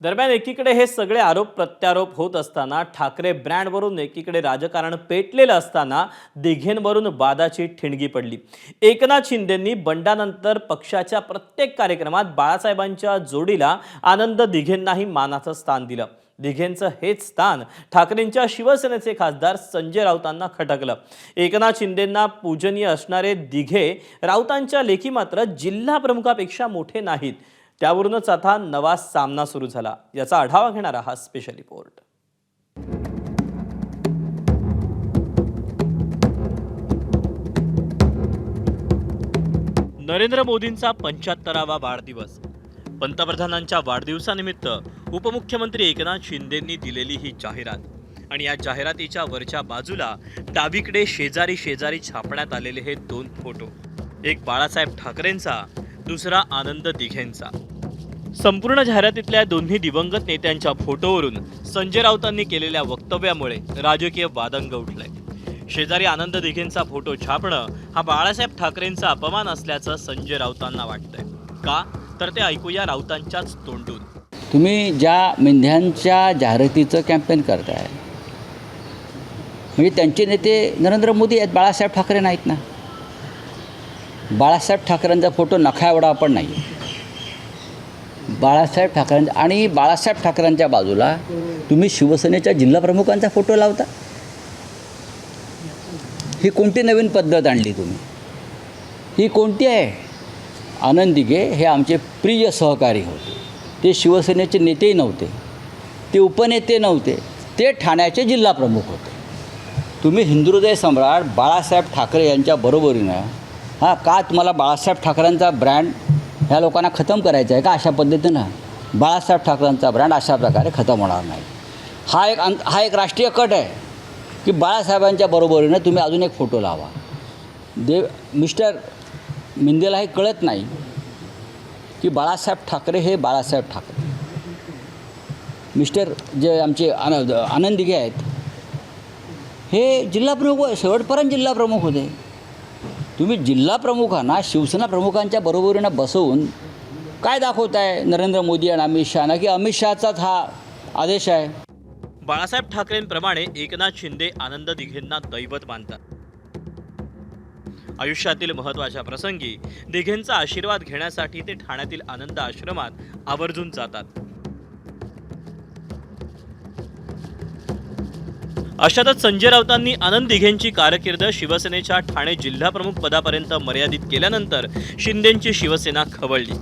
दरम्यान एकीकडे हे सगळे आरोप प्रत्यारोप होत असताना ठाकरे ब्रँडवरून एकीकडे राजकारण पेटलेलं असताना दिघेंवरून वादाची ठिणगी पडली। एकनाथ शिंदेंनी बंडानंतर पक्षाच्या प्रत्येक कार्यक्रमात बाळासाहेबांच्या जोडीला आनंद दिघेंनाही मानाचं स्थान दिलं। दिघेंचं हेच स्थान ठाकरेंच्या शिवसेनेचे खासदार संजय राऊतांना खटकलं। एकनाथ शिंदेंना पूजनीय असणारे दिघे राऊतांच्या लेखी मात्र जिल्हा प्रमुखापेक्षा मोठे नाहीत। त्यावरूनच आता नवा सामना सुरू झाला। याचा आढावा घेणारा हा स्पेशल रिपोर्ट। नरेंद्र मोदींचा 75वा वाढदिवस। पंतप्रधानांच्या वाढदिवसानिमित्त उपमुख्यमंत्री एकनाथ शिंदेंनी दिलेली ही जाहिरात आणि या जाहिरातीच्या वरच्या बाजूला डावीकडे शेजारी शेजारी छापण्यात आलेले हे दोन फोटो, एक बाळासाहेब ठाकरेंचा, दुसरा आनंद दिघेंचा। संपूर्ण जाहिरातीतल्या दोन्ही दिवंगत नेत्यांच्या फोटोवरून संजय राऊतांनी केलेल्या वक्तव्यामुळे राजकीय वादंग उठलाय। शेजारी आनंद दिघेंचा फोटो छापणं हा बाळासाहेब ठाकरेंचा अपमान असल्याचं संजय राऊतांना वाटतंय। का तर ते ऐकूया राऊतांच्याच तोंडून। तुम्ही ज्या मेंढ्यांच्या जाहिरातीचं कॅम्पेन करताय, म्हणजे त्यांचे नेते नरेंद्र मोदी आहेत, बाळासाहेब ठाकरे नाहीत ना। बाळासाहेब ठाकरेंचा फोटो नखा एवढा पण नाही। बाळासाहेब ठाकरेंचा आणि बाळासाहेब ठाकरेंच्या बाजूला तुम्ही शिवसेनेच्या जिल्हाप्रमुखांचा फोटो लावता। ही कोणती नवीन पद्धत आणली तुम्ही? ही कोणती आहे? आनंद दिघे हे आमचे प्रिय सहकारी होते। ते शिवसेनेचे नेतेही नव्हते, ते उपनेते नव्हते, ते ठाण्याचे जिल्हाप्रमुख होते। तुम्ही हिंदुहृदय सम्राट बाळासाहेब ठाकरे यांच्या बरोबरीनं का तुम्हाला बाळासाहेब ठाकरेंचा ब्रँड ह्या लोकांना खतम करायचा आहे का? अशा पद्धतीनं बाळासाहेब ठाकरेंचा ब्रँड अशा प्रकारे खतम होणार नाही। हा एक राष्ट्रीय कट आहे की बाळासाहेबांच्या बरोबरीनं तुम्ही अजून एक फोटो लावा। मिस्टर मिंदेला हे कळत नाही की बाळासाहेब ठाकरे हे बाळासाहेब ठाकरे, मिस्टर जे आमचे आनंद दिघे आहेत हे जिल्हाप्रमुख, शेवटपर्यंत जिल्हाप्रमुख होते। तुम्ही जिल्हाप्रमुखांना शिवसेना प्रमुखांच्या बरोबरीनं बसवून काय दाखवताय नरेंद्र मोदी आणि अमित शहाना की अमित शहाचाच हा आदेश आहे? बाळासाहेब ठाकरेंप्रमाणे एकनाथ शिंदे आनंद दिघेंना दैवत मानतात। आयुष्यातील महत्त्वाच्या प्रसंगी दिघेंचा आशीर्वाद घेण्यासाठी ते ठाण्यातील आनंद आश्रमात आवर्जून जातात। अशातच संजय राऊतांनी आनंद दिघेंची कारकीर्द शिवसेनेच्या ठाणे जिल्हाप्रमुख पदापर्यंत मर्यादित केल्यानंतर शिंदेंची शिवसेना खवळली।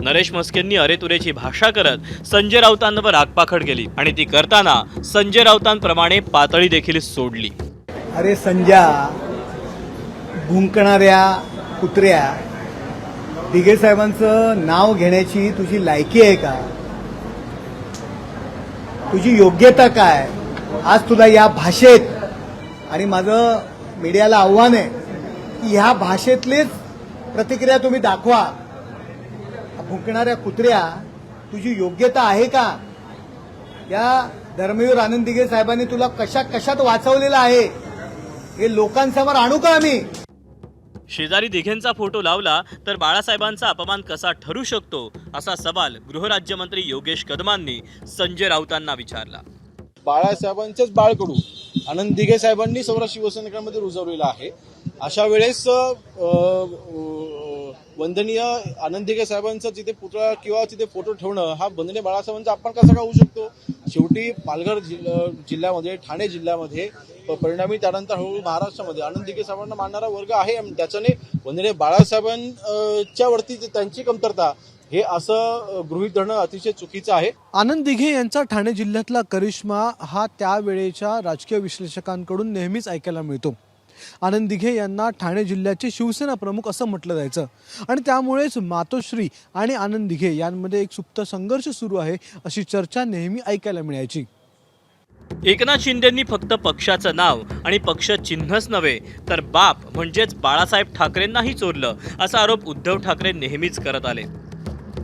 नरेश मस्केंनी अरेतुरेची भाषा करत संजय राऊतांवर आगपाखड केली आणि ती करताना संजय राऊतांप्रमाणे पातळी देखील सोडली। अरे संजय, भुंकणाऱ्या कुत्र्या, दिघे साहेबांचं नाव घेण्याची तुझी लायकी आहे का? तुझी योग्यता काय? आज तुला या भाषेत, आणि माझं मीडियाला आव्हान आहे की ह्या भाषेतलीच प्रतिक्रिया तुम्ही दाखवा। भुंकणाऱ्या कुत्र्या, तुझी योग्यता आहे का? या धर्मवीर आनंद दिघे साहेबांनी तुला कशात वाचवलेलं आहे हे लोकांसमोर आणू का आम्ही? शेजारी दिघेंचा फोटो लावला तर बाळासाहेबांचा अपमान कसा ठरू शकतो, असा सवाल गृहराज्यमंत्री योगेश कदमांनी संजय राऊतांना विचारला। बाळासाहेबांचेच बाळकडू आनंद दिघे साहेबांनी सर्व शिवसैनिकांमध्ये रुजवलेला आहे। अशा वेळेस वंदनीय आनंद दिघे साहेबांचा जिथे पुतळा किंवा तिथे फोटो ठेवणं हा वंदनीय बाळासाहेबांचा अपमान कसा का होऊ शकतो? शेवटी पालघर जिल्ह्यामध्ये, ठाणे जिल्ह्यामध्ये, परिणामी त्यानंतर हळूहळू महाराष्ट्रामध्ये आनंद दिघे साहेबांना मानणारा वर्ग आहे। त्याच्याने वंदनीय बाळासाहेबांच्या वरती त्यांची कमतरता हे असं गृहीत धरणं अतिशय चुकीचं आहे। आनंद दिघे यांचा ठाणे जिल्ह्यातला करिश्मा हा त्यावेळेच्या राजकीय विश्लेषकांकडून नेहमीच ऐकायला मिळतो। आनंद दिघे यांना ठाणे जिल्ह्याचे शिवसेना प्रमुख असं म्हटलं जायचं आणि त्यामुळेच मातोश्री आणि आनंद दिघे यांमध्ये एक सुप्त संघर्ष सुरू आहे अशी चर्चा नेहमी ऐकायला मिळायची. एकनाथ शिंदेंनी फक्त पक्षाचं नाव आणि पक्ष चिन्हच नव्हे तर बाप म्हणजेच बाळासाहेब ठाकरेंनाही चोरलं असा आरोप उद्धव ठाकरे नेहमीच करत आले.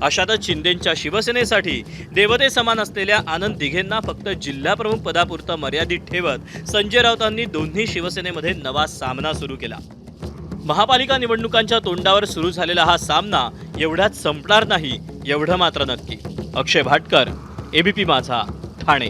अशातच शिंदेंच्या शिवसेनेसाठी देवते समान असलेल्या आनंद दिघेंना फक्त जिल्हा प्रमुख पदापुरतं मर्यादित ठेवत संजय राऊतांनी दोन्ही शिवसेनेमध्ये नवा सामना सुरू केला. महापालिका निवडणुकांच्या तोंडावर सुरू झालेला हा सामना एवढ्यात संपणार नाही एवढं मात्र नक्की. अक्षय भाटकर, एबीपी माझा, ठाणे.